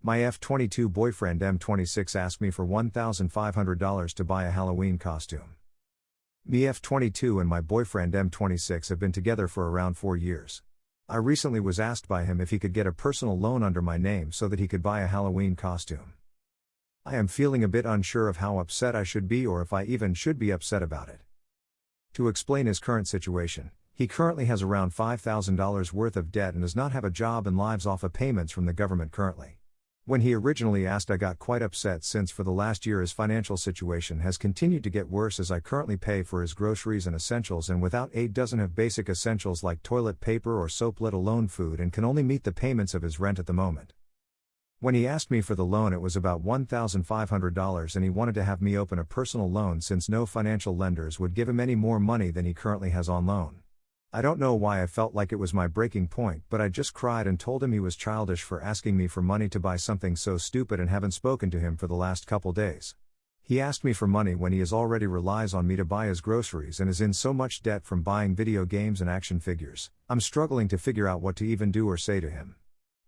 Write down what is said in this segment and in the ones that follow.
My F22 boyfriend M26 asked me for $1,500 to buy a Halloween costume. Me F22 and my boyfriend M26 have been together for around 4 years. I recently was asked by him if he could get a personal loan under my name so that he could buy a Halloween costume. I am feeling a bit unsure of how upset I should be or if I even should be upset about it. To explain his current situation, he currently has around $5,000 worth of debt and does not have a job and lives off of payments from the government currently. When he originally asked, I got quite upset since for the last year his financial situation has continued to get worse as I currently pay for his groceries and essentials, and without aid doesn't have basic essentials like toilet paper or soap, let alone food, and can only meet the payments of his rent at the moment. When he asked me for the loan, it was about $1,500 and he wanted to have me open a personal loan since no financial lenders would give him any more money than he currently has on loan. I don't know why I felt like it was my breaking point, but I just cried and told him he was childish for asking me for money to buy something so stupid and haven't spoken to him for the last couple days. He asked me for money when he already relies on me to buy his groceries and is in so much debt from buying video games and action figures. I'm struggling to figure out what to even do or say to him.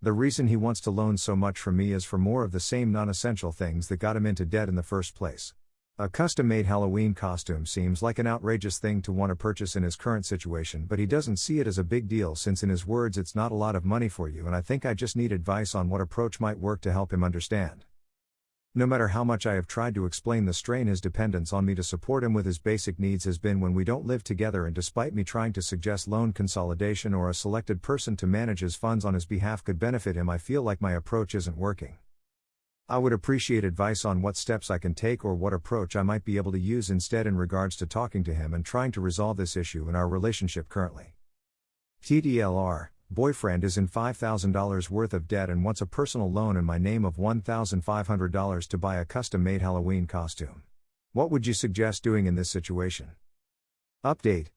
The reason he wants to loan so much from me is for more of the same non-essential things that got him into debt in the first place. A custom-made Halloween costume seems like an outrageous thing to want to purchase in his current situation, but he doesn't see it as a big deal since in his words it's not a lot of money for you, and I think I just need advice on what approach might work to help him understand. No matter how much I have tried to explain the strain his dependence on me to support him with his basic needs has been when we don't live together, and despite me trying to suggest loan consolidation or a selected person to manage his funds on his behalf could benefit him, I feel like my approach isn't working. I would appreciate advice on what steps I can take or what approach I might be able to use instead in regards to talking to him and trying to resolve this issue in our relationship currently. TDLR, boyfriend is in $5,000 worth of debt and wants a personal loan in my name of $1,500 to buy a custom-made Halloween costume. What would you suggest doing in this situation? Update.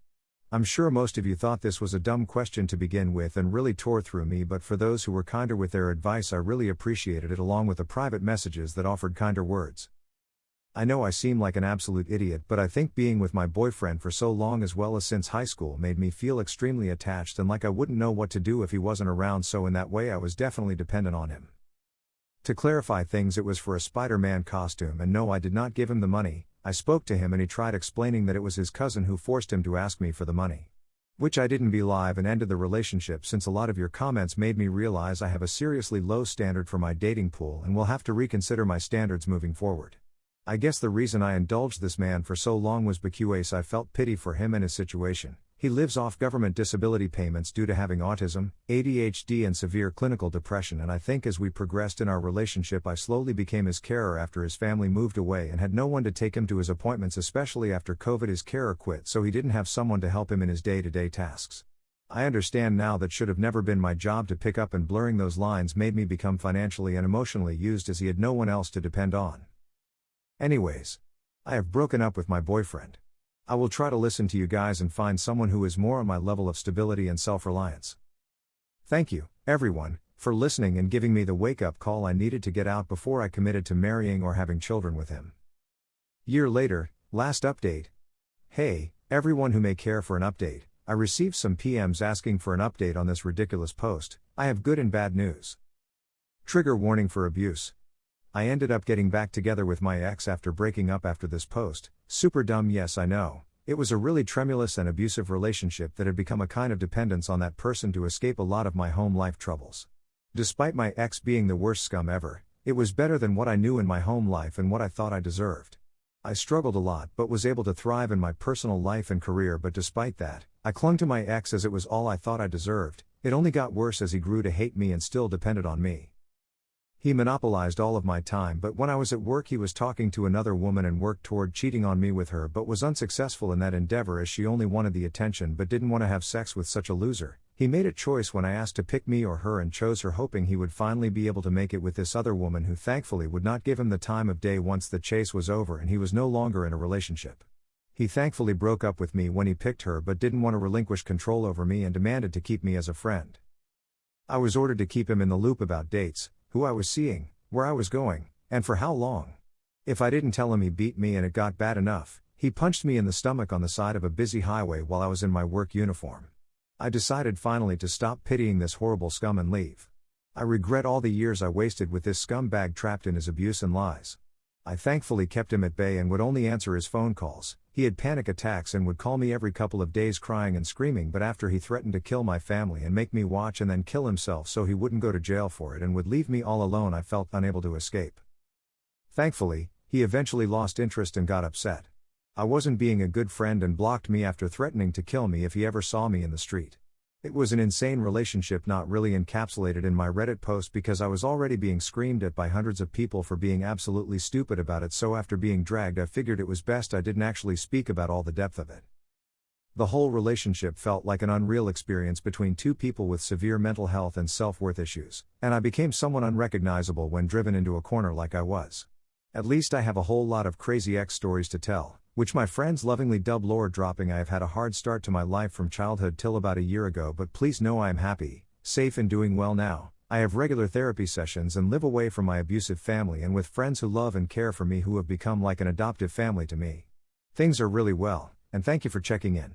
I'm sure most of you thought this was a dumb question to begin with and really tore through me, but for those who were kinder with their advice, I really appreciated it, along with the private messages that offered kinder words. I know I seem like an absolute idiot, but I think being with my boyfriend for so long as well as since high school made me feel extremely attached and like I wouldn't know what to do if he wasn't around, so in that way I was definitely dependent on him. To clarify things, it was for a Spider-Man costume, and no, I did not give him the money. I spoke to him and he tried explaining that it was his cousin who forced him to ask me for the money. Which I didn't believe and ended the relationship, since a lot of your comments made me realize I have a seriously low standard for my dating pool and will have to reconsider my standards moving forward. I guess the reason I indulged this man for so long was because I felt pity for him and his situation. He lives off government disability payments due to having autism, ADHD and severe clinical depression, and I think as we progressed in our relationship I slowly became his carer after his family moved away and had no one to take him to his appointments, especially after COVID. His carer quit, so he didn't have someone to help him in his day-to-day tasks. I understand now that should have never been my job to pick up, and blurring those lines made me become financially and emotionally used as he had no one else to depend on. Anyways, I have broken up with my boyfriend. I will try to listen to you guys and find someone who is more on my level of stability and self-reliance. Thank you, everyone, for listening and giving me the wake-up call I needed to get out before I committed to marrying or having children with him. Year later, last update. Hey, everyone who may care for an update, I received some PMs asking for an update on this ridiculous post. I have good and bad news. Trigger warning for abuse. I ended up getting back together with my ex after breaking up after this post. Super dumb, yes I know. It was a really tremulous and abusive relationship that had become a kind of dependence on that person to escape a lot of my home life troubles. Despite my ex being the worst scum ever, it was better than what I knew in my home life and what I thought I deserved. I struggled a lot but was able to thrive in my personal life and career, but despite that, I clung to my ex as it was all I thought I deserved. It only got worse as he grew to hate me and still depended on me. He monopolized all of my time, but when I was at work he was talking to another woman and worked toward cheating on me with her, but was unsuccessful in that endeavor as she only wanted the attention but didn't want to have sex with such a loser. He made a choice when I asked to pick me or her and chose her, hoping he would finally be able to make it with this other woman who thankfully would not give him the time of day once the chase was over and he was no longer in a relationship. He thankfully broke up with me when he picked her but didn't want to relinquish control over me and demanded to keep me as a friend. I was ordered to keep him in the loop about dates, who I was seeing, where I was going, and for how long. If I didn't tell him, he beat me and it got bad enough. He punched me in the stomach on the side of a busy highway while I was in my work uniform. I decided finally to stop pitying this horrible scum and leave. I regret all the years I wasted with this scumbag trapped in his abuse and lies. I thankfully kept him at bay and would only answer his phone calls. He had panic attacks and would call me every couple of days crying and screaming, but after he threatened to kill my family and make me watch and then kill himself so he wouldn't go to jail for it and would leave me all alone, I felt unable to escape. Thankfully, he eventually lost interest and got upset. I wasn't being a good friend and blocked me after threatening to kill me if he ever saw me in the street. It was an insane relationship, not really encapsulated in my Reddit post because I was already being screamed at by hundreds of people for being absolutely stupid about it, so after being dragged I figured it was best I didn't actually speak about all the depth of it. The whole relationship felt like an unreal experience between two people with severe mental health and self-worth issues, and I became someone unrecognizable when driven into a corner like I was. At least I have a whole lot of crazy ex stories to tell, which my friends lovingly dub lore dropping. I have had a hard start to my life from childhood till about a year ago, but please know I am happy, safe and doing well now. I have regular therapy sessions and live away from my abusive family and with friends who love and care for me, who have become like an adoptive family to me. Things are really well, and thank you for checking in.